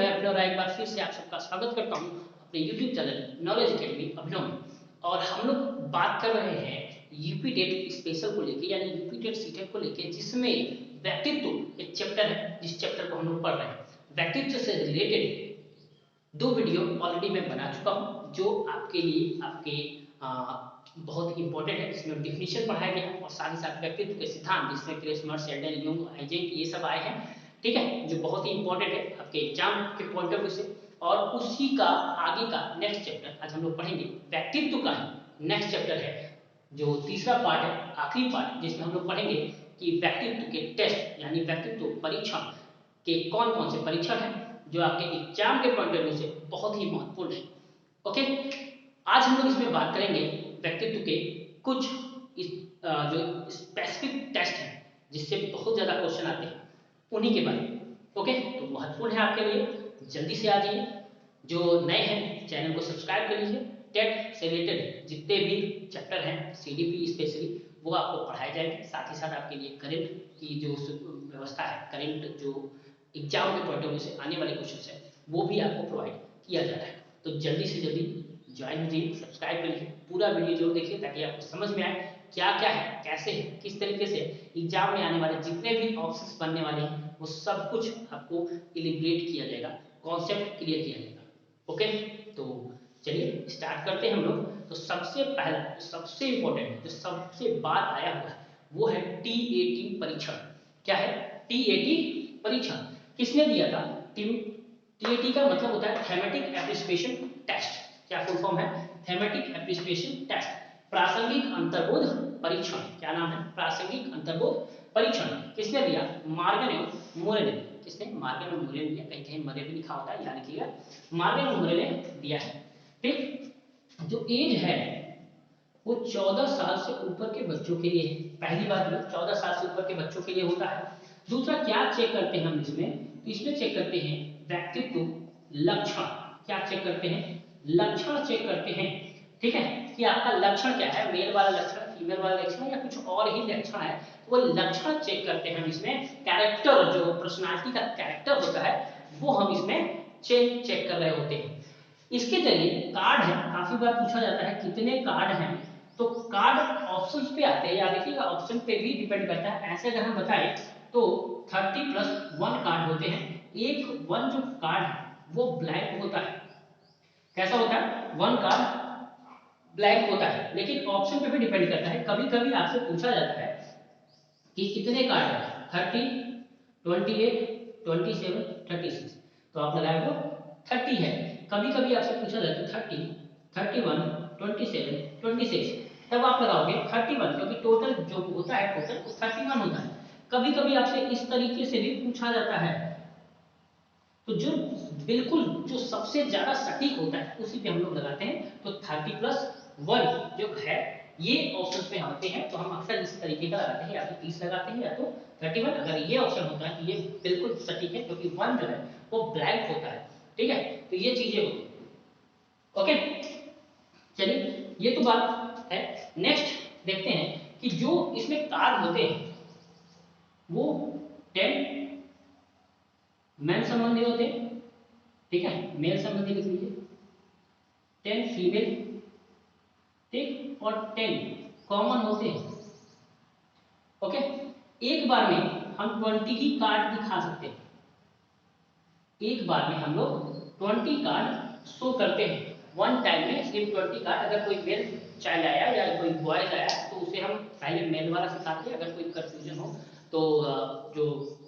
मैं अभिनव राय एक बार फिर से आप सबका स्वागत करता हूं अपने YouTube चैनल नॉलेज एकेडमी अभिनव में। और हम लोग बात कर रहे हैं यूपी टेट स्पेशल को लेके, यानी यूपी टेट सीटेट को लेके, जिसमें व्यक्तित्व एक चैप्टर है, जिस चैप्टर को हम लोग पढ़ रहे हैं। व्यक्तित्व से रिलेटेड 2 वीडियो ऑलरेडी मैं बना चुका हूं, जो आपके लिए बहुत इंपॉर्टेंट है। इसमें डिफिनेशन पढ़ाया गया है और साथ ही साथ व्यक्तित्व के सिद्धांत, जिसमें क्रेसमर, शेल्डन, यूंग, हाइजेक ये सब आए हैं, ठीक है, जो बहुत ही इंपॉर्टेंट है आपके एग्जाम के पॉइंट ऑफ व्यू से। और उसी का आगे का नेक्स्ट चैप्टर आज हम लोग पढ़ेंगे, व्यक्तित्व का ही नेक्स्ट चैप्टर है, जो तीसरा पार्ट है, आखिरी पार्ट, जिसमें हम लोग पढ़ेंगे कि व्यक्तित्व के टेस्ट यानी व्यक्तित्व परीक्षण के कौन कौन से परीक्षण हैं जो आपके एग्जाम के पॉइंट ऑफ व्यू से बहुत ही महत्वपूर्ण है। ओके, आज हम लोग इसमें बात करेंगे व्यक्तित्व के कुछ जो स्पेसिफिक टेस्ट हैं जिससे बहुत ज्यादा क्वेश्चन आते हैं, उन्हीं के बारे में। ओके, तो महत्वपूर्ण है आपके लिए, जल्दी से आ जाइए। जो नए हैं चैनल को सब्सक्राइब कर लीजिए। टेट से रिलेटेड जितने भी चैप्टर हैं सीडीपी स्पेशली, वो आपको पढ़ाए जाएंगे। साथ ही साथ आपके लिए करंट की जो व्यवस्था है, करंट जो एग्जाम के पॉइंट ऑफ व्यू से आने वाले क्वेश्चन है, वो भी आपको प्रोवाइड किया जा रहा है। तो जल्दी से जल्दी ज्वाइन कीजिए, सब्सक्राइब करिए, पूरा वीडियो जरूर देखिए ताकि आपको समझ में आए क्या क्या है, कैसे है, किस तरीके से एग्जाम में आने वाले जितने भी ऑप्शंस बनने वाले हैं वो सब कुछ आपको इलिब्रेट किया जाएगा, कॉन्सेप्ट क्लियर किया जाएगा। ओके, तो चलिए स्टार्ट करते हैं हम लोग। तो सबसे पहला, सबसे इंपॉर्टेंट, जो सबसे बात आया हुआ है, वो है टीएटी परीक्षण। क्या है टीएटी परीक्षण? किसने दिया था? टीएटी का मतलब होता है थेमेटिक एप्रिसिएशन टेस्ट। क्या फुल फॉर्म है? थेमेटिक एप्रिसिएशन टेस्ट, प्रासंगिक अंतर्बोध परीक्षण। क्या नाम है? प्रासंगिक अंतर्बोध परीक्षण। किसने दिया? मार्गन एवं मोरे ने। किसने? मार्गन एवं मोरे ने दिया। कहीं कहीं मरे भी लिखा होता है, याद रखिएगा, मार्गन एवं मोरे ने दिया है। ठीक, जो एज है वो 14 साल से ऊपर के बच्चों के लिए है। पहली बात, 14 साल से ऊपर के बच्चों के लिए होता है। दूसरा, क्या चेक करते हैं हम इसमें? इसमें चेक करते हैं व्यक्तित्व लक्षण। क्या चेक करते हैं? लक्षण चेक करते हैं। ठीक है, कि आपका लक्षण क्या है, मेल वाला लक्षण, फीमेल वाला लक्षण, या कुछ और ही लक्षण है, वो लक्षण चेक करते हैं हम इसमें। कैरेक्टर, जो पर्सनालिटी का कैरेक्टर होता है, वो हम इसमें चेक कर रहे होते हैं। इसके जरिए कार्ड है, काफी बार पूछा जाता है कितने कार्ड हैं, तो कार्ड ऑप्शंस पे आते हैं, याद रखिएगा, ऑप्शन पे भी डिपेंड करता है। ऐसे अगर हम बताएं तो 30+1 कार्ड होते हैं। एक वन जो कार्ड है वो ब्लैंक होता है। कैसा होता है? वन कार्ड ब्लैंक होता है, लेकिन ऑप्शन पे भी डिपेंड करता है। कभी कभी आपसे पूछा जाता है कि कितने कार्ड है, 30, 28, 27, 36, तो आप लगाए तो 30 है। कभी कभी आपसे पूछा जाता है 30, 31, 27, 26, तब आप लगाओगे 31, क्योंकि टोटल जो होता है टोटल 31 होता है। कभी कभी आपसे इस तरीके से भी पूछा जाता है, तो जो बिल्कुल जो सबसे ज्यादा सटीक होता है उसी पे हम लोग लगाते हैं। तो 30+1 जो है ये ऑप्शन पे आते हैं, तो हम अक्सर इस तरीके का लगाते हैं, या तो 30 लगाते हैं या तो 31। अगर ये ऑप्शन होता है तो ये बिल्कुल सटीक है, क्योंकि 1 जो है वो ब्लैंक होता है। ठीक है, तो ये चीजें होती है। ओके, चलिए ये तो बात है। नेक्स्ट देखते हैं कि जो इसमें कार्ड होते हैं वो 10 मैन संबंधी होते हैं। ठीक है, मेल संबंधी लिख लीजिए, 10 फीमेल, ठीक, और 10 कॉमन होते हैं। ओके, एक बार में हम 20 ही कार्ड दिखा सकते हैं। एक बार में हम लोग 20 कार्ड शो करते हैं, वन टाइम में सिर्फ 20 कार्ड। अगर कोई मेल चाइल्ड आया या कोई बॉयज आया तो उसे हम पहले मेल वाला सिखाते हैं, अगर कोई कंफ्यूजन हो तो जो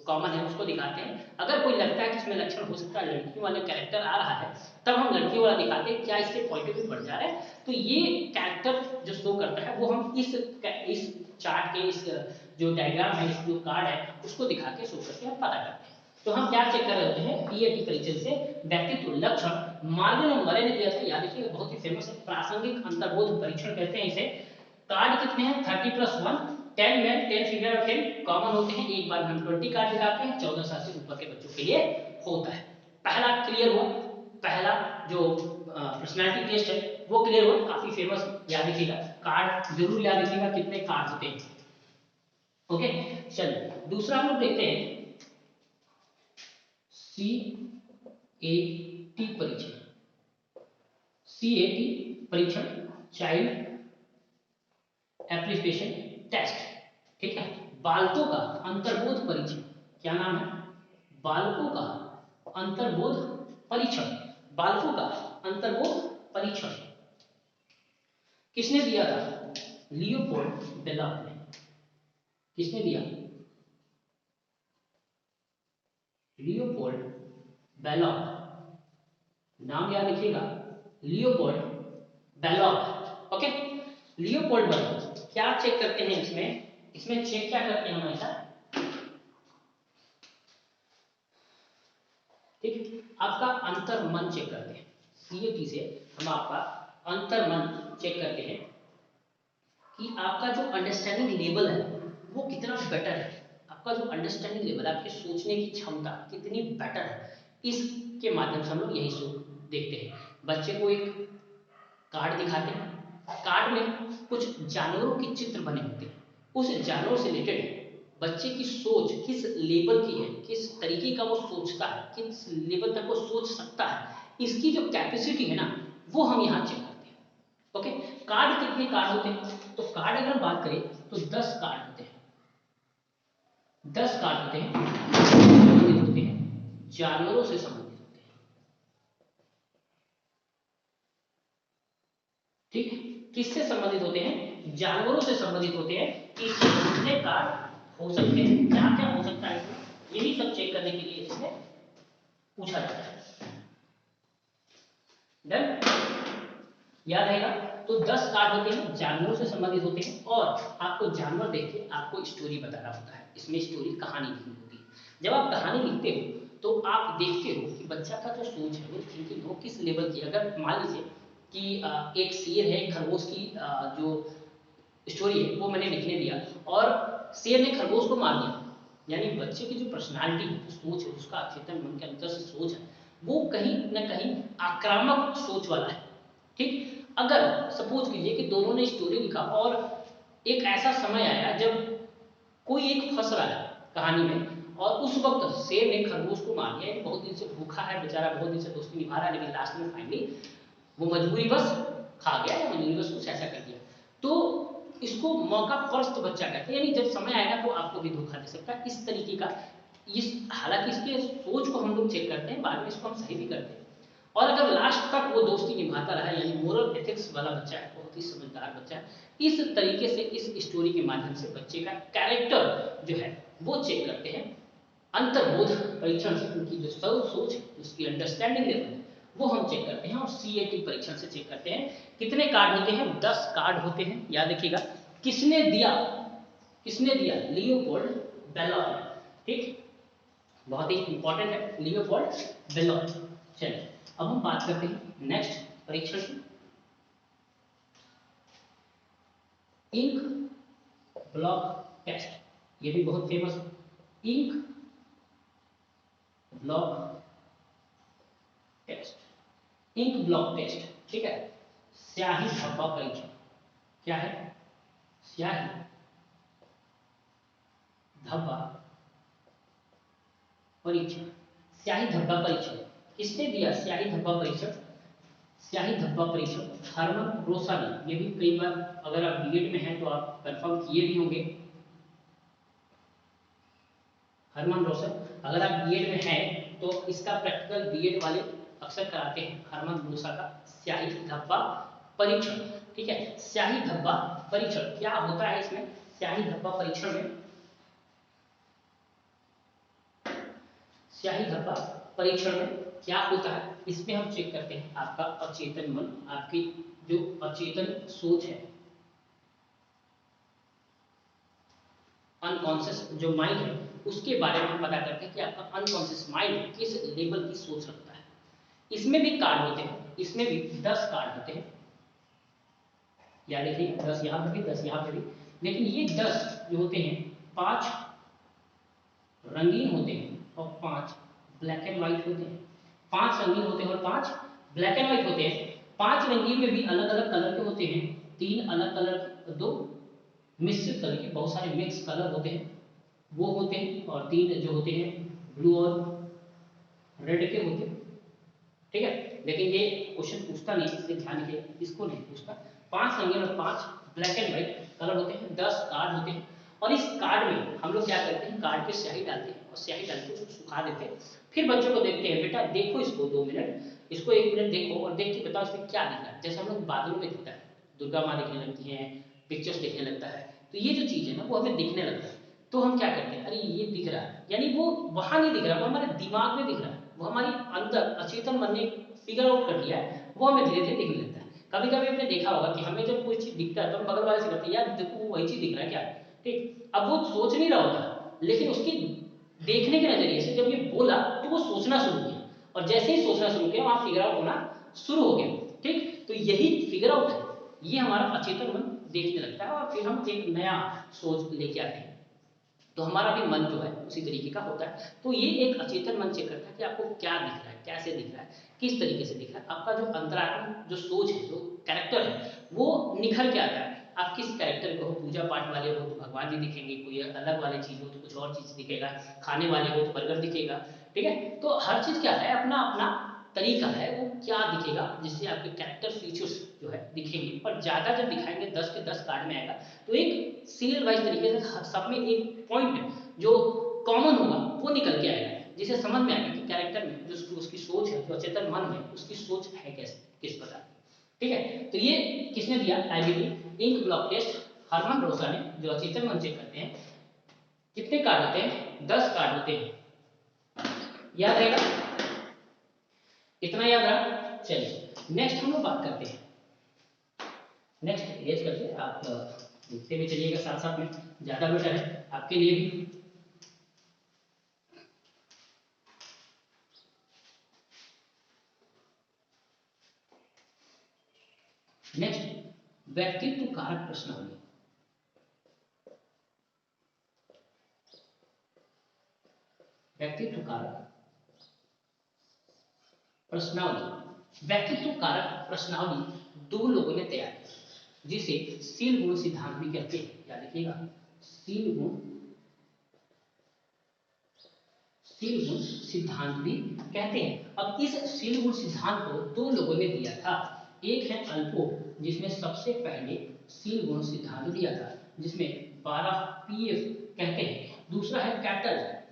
कॉमन है उसको दिखाते हैं। अगर कोई लगता है कि इसमें लक्षण हो सकता है लड़की वाले कैरेक्टर आ रहा है, तब हम लड़की वाला दिखाते हैं। क्या इससे पॉइंट ऑफ व्यू बढ़ जा रहा है, तो ये कैरेक्टर जो शो करता है वो हम इस चार्ट के, इस जो डायग्राम है, इस जो कार्ड है उसको दिखा के शो करके हम पता करते हैं। तो हम क्या चेक कर रहे होते हैं टीएटी परीक्षण से? व्यक्तित्व लक्षण। मार्गन और मरे ने दिया था, याद रखिएगा, बहुत ही फेमस है, प्रासंगिक अंतर्बोध परीक्षण कहते हैं इसे। कार्ड कितने हैं? 30+1, 10 मेल, 10 फीमेल और 10 कॉमन होते हैं। एक बार हम 20 कार्ड दिखाते हैं, 14 साल से ऊपर के बच्चों के लिए होता है। पहला क्लियर हुआ, पहला जो पर्सनालिटी टेस्ट है वो क्लियर हुआ, काफी फेमस, याद रखिएगा, कार्ड जरूर याद रखिएगा कितने कार्ड होते हैं। ओके, चलिए दूसरा हम लोग देखते हैं टी परीक्षण, CAT परीक्षण, चाइल्ड एप्लीकेशन टेस्ट, ठीक है। बालकों का अंतर्बोध परीक्षण, क्या नाम है? बालकों का अंतर्बोध परीक्षण, बालकों का अंतर्बोध परीक्षण किसने दिया था? लियोपोल्ड बेलॉक ने। किसने दिया? लियोपोल्ड बेलॉक, नाम याद रखिएगा, Leopold Bellak, okay. Leopold Bellak क्या चेक करते हैं इसमें चेक क्या करते हैं हमेशा, ठीक, आपका अंतर्मन चेक करते हैं। CAT से हम आपका अंतर्मन चेक करते हैं कि आपका जो अंडरस्टैंडिंग लेवल है वो कितना बेटर है, आपका जो अंडरस्टैंडिंग लेवल है, आपकी सोचने की क्षमता कितनी बेटर है, इसके माध्यम से हम लोग यही देखते हैं। बच्चे को एक कार्ड दिखाते हैं, कार्ड में कुछ जानवरों के चित्र बने होते हैं, उस जानवर से रिलेटेड बच्चे की सोच किस लेवल की है, किस तरीके का वो सोचता है, किस लेवल तक वो सोच सकता है, इसकी जो कैपेसिटी है ना वो हम यहाँ चेक करते हैं, ओके। कार्ड कितने कार्ड होते हैं? तो कार्ड अगर हम बात करें तो 10 कार्ड होते हैं, 10 कार्ड होते हैं, संबंधित होते हैं, जानवरों से संबंधित होते हैं, ठीक है। किससे संबंधित होते हैं? जानवरों से संबंधित होते हैं। इससे कितने कार्ड हो सकते हैं, क्या क्या हो सकता है, यही सब चेक करने के लिए इसमें पूछा जाता है। डन, याद रहेगा। तो 10 कार्ड होते हैं, जानवरों से संबंधित होते हैं, और आपको जानवर देख के आपको स्टोरी बताना होता है, इसमें स्टोरी कहानी लिखनी होती है। जब आप कहानी लिखते हो तो आप देखते हो कि बच्चा का जो सोच है वो थिंकिंग हो किस लेवल की। अगर मान लीजिए कि एक शेर है, खरगोश की जो स्टोरी है वो मैंने लिखने दिया और शेर ने खरगोश को मार दिया, यानी बच्चे की जो पर्सनालिटी है, सोच है, उसका अचेतन मन के अंदर से सोच है, वो कहीं ना कहीं आक्रामक सोच वाला है, ठीक। अगर सपोज कीजिए कि दोनों ने स्टोरी लिखा और एक ऐसा समय आया जब कोई एक फंस रहा है कहानी में और उस वक्त शेर ने खरगोश को मार दिया, बहुत दिन से भूखा है बेचारा, बहुत दिन से दोस्ती निभा रहा है, लेकिन लास्ट में फाइनली वो मजबूरी बस खा गया या मजबूरी बस कुछ ऐसा कर दिया, तो इसको मौका परस्त बच्चा कहते हैं, यानी जब समय आएगा तो आपको भी धोखा दे सकता है, इस तरीके का। इस हालांकि इसके सोच को हम लोग चेक करते हैं, बाद में इसको हम सही भी करते हैं। और अगर लास्ट तक वो दोस्ती निभाता रहा, यानी मोरल एथिक्स वाला बच्चा है, बहुत ही समझदार बच्चा है, इस तरीके से इस स्टोरी के माध्यम से बच्चे का कैरेक्टर जो है वो चेक करते हैं अंतर्बोध परीक्षण से। उनकी जो सोच है, उसकी अंडरस्टैंडिंग लेवल है, वो हम चेक करते हैं, और CAT परीक्षण से चेक करते हैं। कितने कार्ड होते हैं? 10 कार्ड होते हैं, याद रखिएगा। किसने दिया? किसने दिया? लियोपोल्ड बेलॉक ने, ठीक, बहुत ही इंपॉर्टेंट है लियोपोल्ड बेलॉक। चलिए अब हम बात करते हैं नेक्स्ट परीक्षण की, इंक ब्लॉक टेस्ट। ये भी बहुत फेमस है, ink blot test, ink blot test, ठीक है। स्याही धब्बा परीक्षण, क्या है? स्याही धब्बा परीक्षण, स्याही धब्बा परीक्षण किसने दिया? स्याही धब्बा परीक्षण, स्याही धब्बा परीक्षण हरमन रोसा ने। ये भी कई बार अगर आप बीएड में हैं तो आप कंफर्म किए भी होंगे, हरमन रोसा। अगर आप बीएड में हैं तो इसका प्रैक्टिकल बीएड वाले अक्सर कराते हैं, हरमन रोसा का स्याही धब्बा परीक्षण, ठीक है। स्याही धब्बा परीक्षण क्या होता है? इसमें स्याही धब्बा परीक्षण में, स्याही धब्बा परीक्षण में क्या होता है? इसमें हम चेक करते हैं आपका अचेतन मन, आपकी जो अचेतन सोच है, अनकॉन्शियस जो माइंड है, उसके बारे में हम पता करते हैं कि आपका अनकॉन्शियस माइंड किस लेवल की सोच रखता है। इसमें भी कार्ड होते हैं, इसमें भी 10 कार्ड होते हैं, या देखिए 10 यहाँ पे भी 10 यहाँ पे भी, लेकिन ये 10 जो होते हैं 5 रंगीन होते हैं और 5 ब्लैक एंड व्हाइट होते हैं। 5 रंगीन होते हैं और 5 ब्लैक एंड व्हाइट होते हैं। 5 रंगीन में भी अलग अलग कलर के होते हैं, 3 अलग कलर, 2 मिश्रित कलर के, बहुत सारे मिक्स कलर होते हैं वो होते हैं, और 3 जो होते हैं ब्लू और रेड के होते हैं, ठीक है। लेकिन ये क्वेश्चन पूछता नहीं, इसलिए ध्यान रखिए, इसको नहीं पूछता। 5 रंगीन और 5 ब्लैक एंड व्हाइट कलर होते हैं, 10 कार्ड होते हैं और इस कार्ड में हम लोग क्या करते हैं, कार्ड पे स्याही डालते हैं और स्याही डाल के उसको सुखा देते हैं। फिर बच्चों को देखते हैं, बेटा देखो इसको 2 मिनट, इसको 1 मिनट देखो और देख के बताओ इसमें क्या दिख रहा है। जैसे हम लोग बादलों में दिखता है, दुर्गा माँ दिखने लगती हैं, पिक्चर्स दिखने लगता है, तो ये जो चीज़ है ना वो हमें दिखने लगता है। तो हम क्या करते हैं, अरे ये दिख रहा है, यानी वो वहां नहीं दिख रहा, वो हमारे दिमाग में दिख रहा है, वो हमारी अंदर अचेतन मन ने फिगर आउट कर लिया है, वो हमें धीरे धीरे दिखने लगता है। कभी कभी आपने देखा होगा कि हमें जब कोई चीज दिखता है तो हम बगल वाले से कहते हैं यार देखो वो वही चीज दिख रहा है क्या, ठीक। अब वो सोच नहीं रहा होता, लेकिन उसकी देखने के नजरिए से जब ये बोला तो वो सोचना शुरू किया, और जैसे ही सोचना शुरू किया वहां फिगर आउट होना शुरू हो गया, ठीक। तो यही फिगर आउट है, ये हमारा अचेतन मन देखने लगता है और फिर हम एक नया सोच लेके आते हैं। तो हमारा भी मन जो है उसी तरीके का होता है। तो ये एक अचेतन मन चेक करता है कि आपको क्या दिख रहा है, कैसे दिख रहा है, किस तरीके से दिख रहा है। आपका जो अंतरात्मा जो सोच है, जो कैरेक्टर है, वो निखर के आता है। आप किस कैरेक्टर को हो, पूजा पाठ वाले हो तो भगवान जी दिखेंगे, कोई अलग वाली चीज हो तो कुछ और चीज दिखेगा, खाने वाले हो तो बर्गर दिखेगा, ठीक है। तो हर चीज क्या है, अपना अपना तरीका है, वो क्या दिखेगा जिससे आपके कैरेक्टर फीचर्स जो है दिखेंगे। पर ज्यादा जब दिखाएंगे 10 के 10 कार्ड में आएगा, तो एक सीरियल वाइज तरीके से सब में एक पॉइंट जो कॉमन होगा वो निकल के आएगा, जिसे समझ में आएगा कि कैरेक्टर में जो उसकी सोच है, जो अचेतन मन में उसकी सोच है कैसे, किस प्रकार, ठीक है। तो ये किसने दिया, IBT ink blot test, Hermann Rorschach ने, जो अचेतन मन चेक करते हैं। कितने कार्ड होते हैं, 10 कार्ड होते हैं, याद रहेगा, इतना याद रहा। चलिए नेक्स्ट हम लोग बात करते हैं, नेक्स्ट इरेज करते हैं, आप लिखते भी चलिएगा साथ साथ में, ज्यादा बेटर है आपके लिए भी। नेक्स्ट व्यक्तित्व कारक प्रश्नावली, व्यक्तित्व कारक प्रश्नावली, व्यक्तित्व कारक प्रश्नावली 2 लोगों ने तैयार की, जिसे सील गुण सिद्धांत भी कहते हैं। क्या लिखिएगा, सील गुण सिद्धांत भी कहते हैं। अब इस सील गुण सिद्धांत को 2 लोगों ने दिया था, एक है अल्पोर्ट जिसने सबसे पहले सील गुण सिद्धांत दिया था, जिसमें 12 पीएफ कहते हैं। दूसरा है कैटल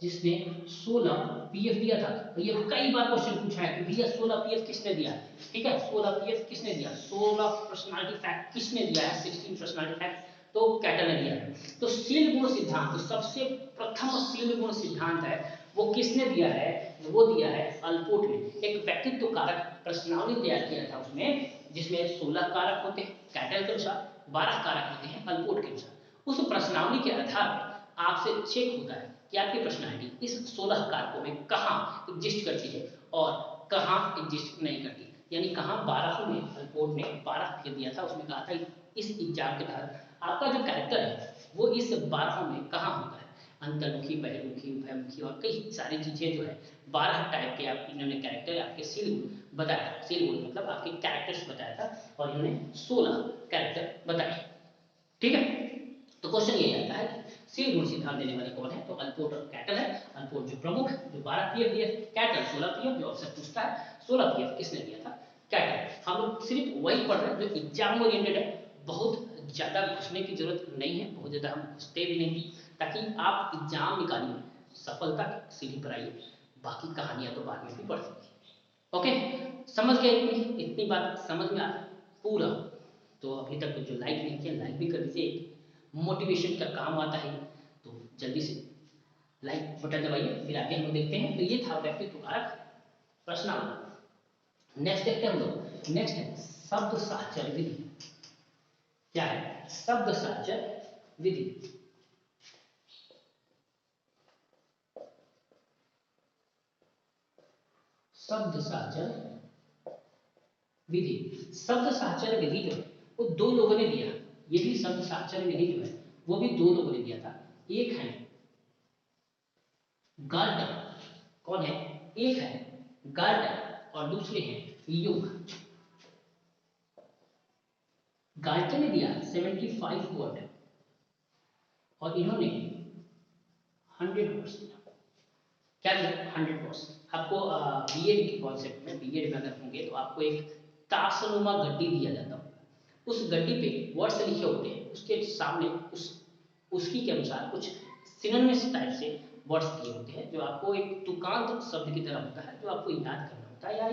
जिसने 16 पीएफ दिया था। तो ये कई बार क्वेश्चन पूछा है कि भैया 16 पीएफ किसने दिया, ठीक है, 16 पीएफ किसने दिया, 16 पर्सनालिटी फैक्ट किसने दिया है, 16 पर्सनालिटी फैक्ट तो कैटल ने दिया है। तो सील गुण सिद्धांत, तो सबसे प्रथम सील गुण सिद्धांत है वो किसने दिया है, वो दिया है अल्पोर्ट ने। एक व्यक्तित्व कारक प्रश्नावली तैयार किया था उसमें, जिसमें 16 कारक होते हैं कैटल के अनुसार, 12 कारक होते हैं अल्पोर्ट के अनुसार। उस प्रश्नावली के आधार पर आपसे चेक होता है कि आपकी पर्सनालिटी इस 16 कारकों में कहाँ एग्जिस्ट करती है और कहाँ एग्जिस्ट नहीं करती। यानी कहाँ 12 में अल्पोर्ट ने 12 फिर दिया था, उसमें कहा था इस एग्जाम के तहत आपका जो कैरेक्टर है वो इस 12 में कहाँ होता है, अंतर्मुखी, बहिर्मुखी, उभयमुखी और कई सारी चीजें जो है 12 टाइप के आप इन्होंने कैरेक्टर आपके सील गुण बताया, सील गुण मतलब आपके कैरेक्टर्स बताया था और इन्होंने 16 कैरेक्टर बताए, ठीक है। तो क्वेश्चन ये आता है कि सील गुण सिद्धांत देने वाले कौन है, तो अल्पोर्ट और कैटल है। अल्पोर्ट जो प्रमुख है जो 12 पीएफ दिया, कैटल 16 पीएफ, जो अक्सर पूछता है 16 पीएफ किसने दिया था, कैटल। हम लोग सिर्फ वही पढ़ रहे हैं जो एग्जाम ओरिएंटेड है, बहुत ज्यादा घुसने की जरूरत नहीं है, बहुत ज्यादा हम घुसते भी नहीं, ताकि आप एग्जाम निकालिए सफलता की सीढ़ी पर आइए, बाकी कहानियां तो बाद में भी पढ़ सकती है। ओके, समझ गए, इतनी बात समझ में आ पूरा। तो अभी तक जो लाइक नहीं किया लाइक भी कर दीजिए, मोटिवेशन का काम आता है, तो जल्दी से लाइक बटन दबाइए। फिर आगे हम लोग देखते हैं। तो ये था व्यक्तित्व कारक प्रश्नावली। नेक्स्ट देखते हैं हम लोग, नेक्स्ट है शब्द साहचर्य विधि। क्या है शब्द साहचर्य विधि, शब्द साहचर्य विधि। शब्द साहचर्य विधि जो है वो 2 लोगों ने दिया, ये भी शब्द साहचर्य विधि जो है वो भी 2 लोगों ने दिया था। एक है गाल्टन, कौन है, एक है गाल्टन और दूसरे हैं युग। गाल्टन ने दिया 75 वर्ड और इन्होंने 100 वर्ड्स दिया। क्या दिया, 100 वर्ड्स। आपको बीएड के कॉन्सेप्ट में, बीएड में अगर होंगे तो आपको एक ताशनुमा गड्डी दिया जाता है। उस गड्डी पे वर्ड्स लिखे होते हैं, उसके सामने उसकी के अनुसार कुछ सिनोनिमस टाइप से वर्ड्स दिए होते हैं, जो आपको एक तुकांत शब्द की तरह होता है, जो आपको याद करना होता है, या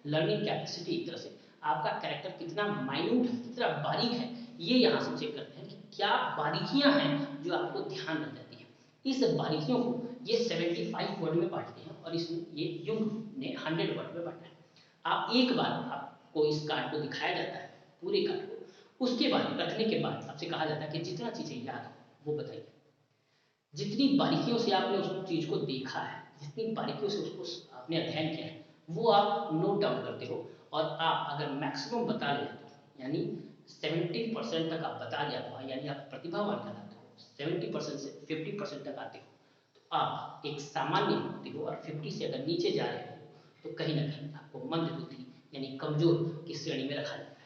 लर्निंग कैपेसिटी एक तरह से आपका कैरेक्टर कितना माइन्यूट है, कितना बारीक है, ये यहाँ से चेक करते हैं कि क्या बारीकियां हैं जो आपको ध्यान रख जाती हैं। इस बारीकियों को ये 75 वर्ड में बांटते हैं, और इसमें ये युंग ने 100 वर्ड में बांटा है। आप एक बार आपको इस कार्ड को दिखाया जाता है, पूरे कार्ड को, उसके बाद रखने के बाद आपसे कहा जाता है कि जितना चीजें याद हो वो बताइए। जितनी बारीकियों से आपने उस चीज को देखा है, जितनी बारीकियों से उसको आपने अध्ययन किया है, वो आप नोट डाउन करते हो, और आप अगर मैक्सिमम बता ले जाते हो, यानी 70% तक आप बता जाते हो, यानी आप प्रतिभावान कहलाते हो, 70% से 50% तक आते हो, तो आप एक सामान्य होते हो, और 50 से अगर नीचे जा रहे हो तो कहीं ना कहीं आपको मंदबुद्धि यानी कमजोर की श्रेणी में रखा जाता है।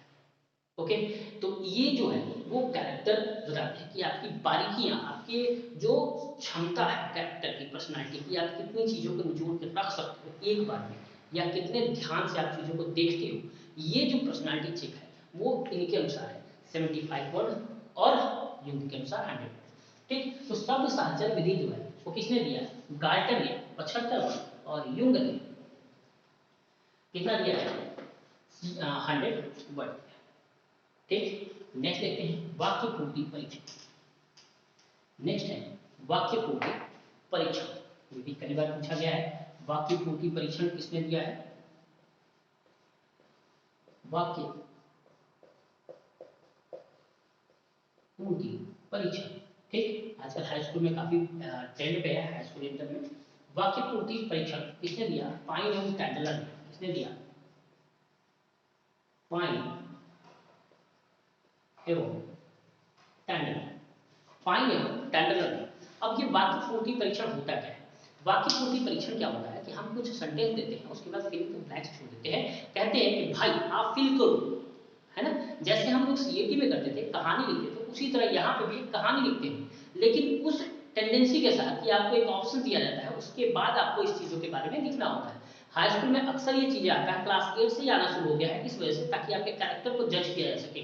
ओके, तो ये जो है वो कैरेक्टर बताते हैं कि आपकी बारीकियां, आपके जो क्षमता है कैरेक्टर की, पर्सनालिटी की, आप कितनी चीजों को निचोड़ के रख सकते हो एक बार में, या कितने ध्यान से आप चीजों को देखते हो। ये जो पर्सनालिटी चेक है वो इनके अनुसार है 75 वर्ड, और युंग के अनुसार 100। ठीक, तो शब्द साहचर्य विधि जो है वो किसने दिया? गार्टन ने 75 वर्ड, और युंग ने कितना दिया है? 100 वर्ड। ठीक, नेक्स्ट देखते हैं वाक्य पूर्ति परीक्षण। नेक्स्ट है वाक्य पूर्ति परीक्षण। ये भी कई बार पूछा गया है। वाक्य पूर्ति परीक्षण किसने दिया है? वाक्य पूर्ति परीक्षण। ठीक, आजकल हाई स्कूल में काफी ट्रेंड पे है, हाई स्कूल इंटर में। वाक्य पूर्ति परीक्षण किसने दिया? पाइन एवं टैंडलर ने। किसने दिया? पाइन एवं टैंडलर। पाइन एवं टैंडलर ने। अब ये वाक्य पूर्ति परीक्षण होता क्या है? वाक्य पूर्ति परीक्षण क्या होता है कि हम कुछ सेंटेंस देते हैं, उसके बाद फिल इन द ब्लैंक्स छोड़ देते हैं, कहते हैं कि भाई आप फिल करो, है ना? जैसे हम लोग सीएटी में करते थे, कहानी लिखते थे, उसी तरह यहाँ पे भी एक कहानी लिखते हैं, लेकिन उस टेंडेंसी के साथ कि आपको एक ऑप्शन दिया जाता है, उसके बाद आपको इस चीजों के बारे में लिखना होता है। हाई स्कूल में अक्सर ये चीजें आता है, क्लास 8 से ही आना शुरू हो गया है, इस वजह से ताकि आपके कैरेक्टर को जज किया जा सके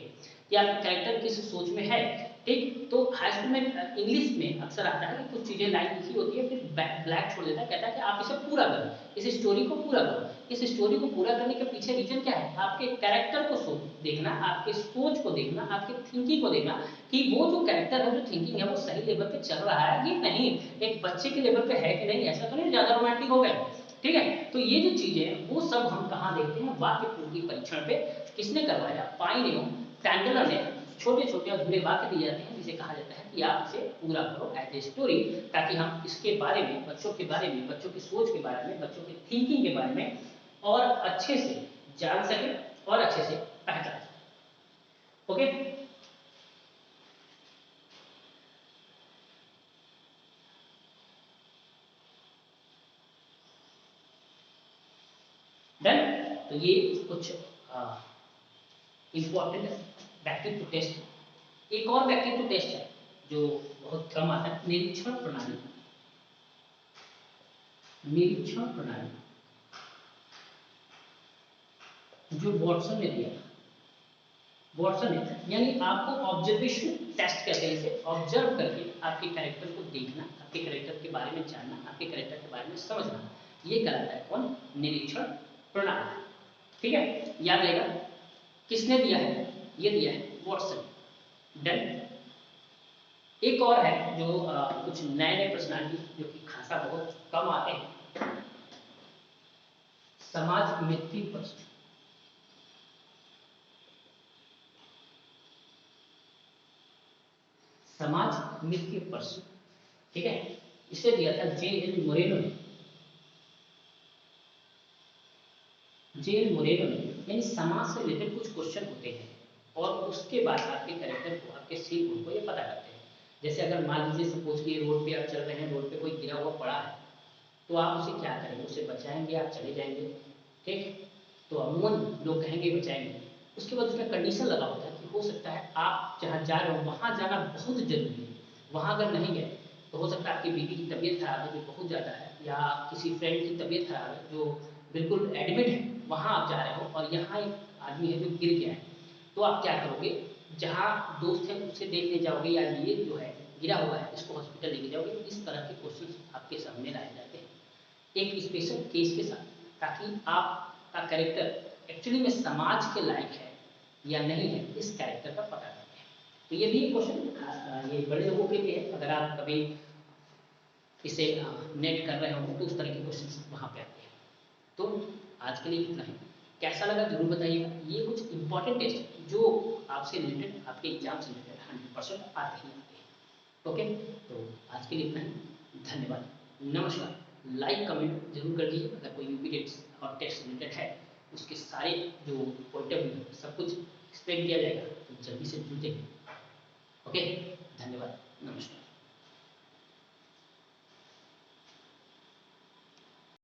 कि आपका कैरेक्टर किस सोच में है। ठीक, तो हाई स्कूल में इंग्लिश में अक्सर आता है कि कुछ चीजें लाइन लिखी होती है, फिर ब्लैक छोड़ देता है, कहता है कि आप इसे पूरा करो, इस स्टोरी को पूरा करो। इस स्टोरी को पूरा करने के पीछे रीजन क्या है? आपके कैरेक्टर को देखना, आपके सोच को देखना, आपके थिंकिंग को देखना, कि वो जो कैरेक्टर है, जो थिंकिंग है, वो सही लेवल पे चल रहा है कि नहीं, एक बच्चे के लेवल पे है कि नहीं, ऐसा तो नहीं ज्यादा रोमांटिक हो गया। ठीक है, तो ये जो चीजें हैं वो सब हम कहाँ देखते हैं? वाक्य पूर्ति परीक्षण पे। किसने करवाया? पाइन एवं टैंडलर ने। छोटे छोटे अधूरे वाक्य दिए जाते हैं, जिसे कहा जाता है कि आप इसे पूरा करो एज ए स्टोरी, ताकि हम इसके बारे में, बच्चों के बारे में, बच्चों की सोच के बारे में, बच्चों की थिंकिंग के बारे में और अच्छे से जान सके और अच्छे से पहचान सके। Okay, done. तो ये कुछ इंपॉर्टेंट व्यक्तित्व टेस्ट। एक और व्यक्तित्व टेस्ट है जो बहुत कम आता है, निरीक्षण प्रणाली। निरीक्षण प्रणाली जो वॉटसन ने दिया। वॉटसन ने, यानी आपको ऑब्जर्वेशन टेस्ट कहते हैं इसे, ऑब्जर्व करके आपके कैरेक्टर को देखना, आपके कैरेक्टर के बारे में जानना, आपके कैरेक्टर के बारे में समझना, ये कहलाता है कौन? निरीक्षण प्रणाली। ठीक है, याद रहेगा। किसने दिया है? ये दिया है वॉटसन। डन। एक और है जो कुछ नए नए पर्सनालिटी जो कि खासा बहुत कम आते हैं, समाज मित्री प्रश्न। समाज मित्र प्रश्न, ठीक है, इसे दिया था जे.एल. मोरेनो ने। जे.एल. मोरेनो ने, यानी समाज से रिलेटेड कुछ क्वेश्चन होते हैं, और उसके बाद आपके कैरेक्टर को, आपके सीन को ये पता करते हैं। जैसे अगर मान लीजिए सपोज कि रोड पे आप चल रहे हैं, रोड पे कोई गिरा हुआ पड़ा है, तो आप उसे क्या करेंगे? उसे बचाएंगे, आप चले जाएंगे। ठीक, तो अमूमन लोग कहेंगे बचाएंगे। उसके बाद उसमें कंडीशन लगा होता है कि हो सकता है आप जहाँ जा रहे हो वहाँ जाना बहुत जरूरी है, वहाँ अगर नहीं गए तो हो सकता है आपकी बीवी की तबीयत खराब है जो बहुत ज़्यादा है, या किसी फ्रेंड की तबीयत खराब है जो बिल्कुल एडमिट है, वहाँ आप जा रहे हो और यहाँ एक आदमी है जो गिर गया है, तो आप क्या करोगे? जहाँ दोस्त है उसे देखने जाओगे या ये जो है गिरा हुआ है इसको हॉस्पिटल लेके जाओगे? इस तरह के क्वेश्चन आपके सामने लाए जाते हैं एक स्पेशल केस के साथ, ताकि आपका कैरेक्टर एक्चुअली में समाज के लायक है या नहीं है, इस कैरेक्टर का पता करते हैं। तो ये भी क्वेश्चन ये बड़े लोगों के लिए है, अगर आप कभी इसे नेट कर रहे हो तो उस तरह के क्वेश्चन वहाँ पे आते हैं। तो आज के लिए इतना ही। कैसा लगा जरूर बताइएगा। ये कुछ इंपॉर्टेंट टेस्ट जो आपसे रिलेटेड, आपके एग्जाम से रिलेटेड 100% आते ही आते हैं। ओके, तो आज के लिए इतना ही। धन्यवाद, नमस्कार। लाइक कमेंट जरूर कर दीजिए अगर कोई यूपी टेस्ट और टेस्ट रिलेटेड है, उसके सारे जो पॉइंट ऑफ व्यू सब कुछ एक्सप्लेन किया जाएगा, तो जल्दी से जुड़ते हैं। ओके, धन्यवाद, नमस्कार।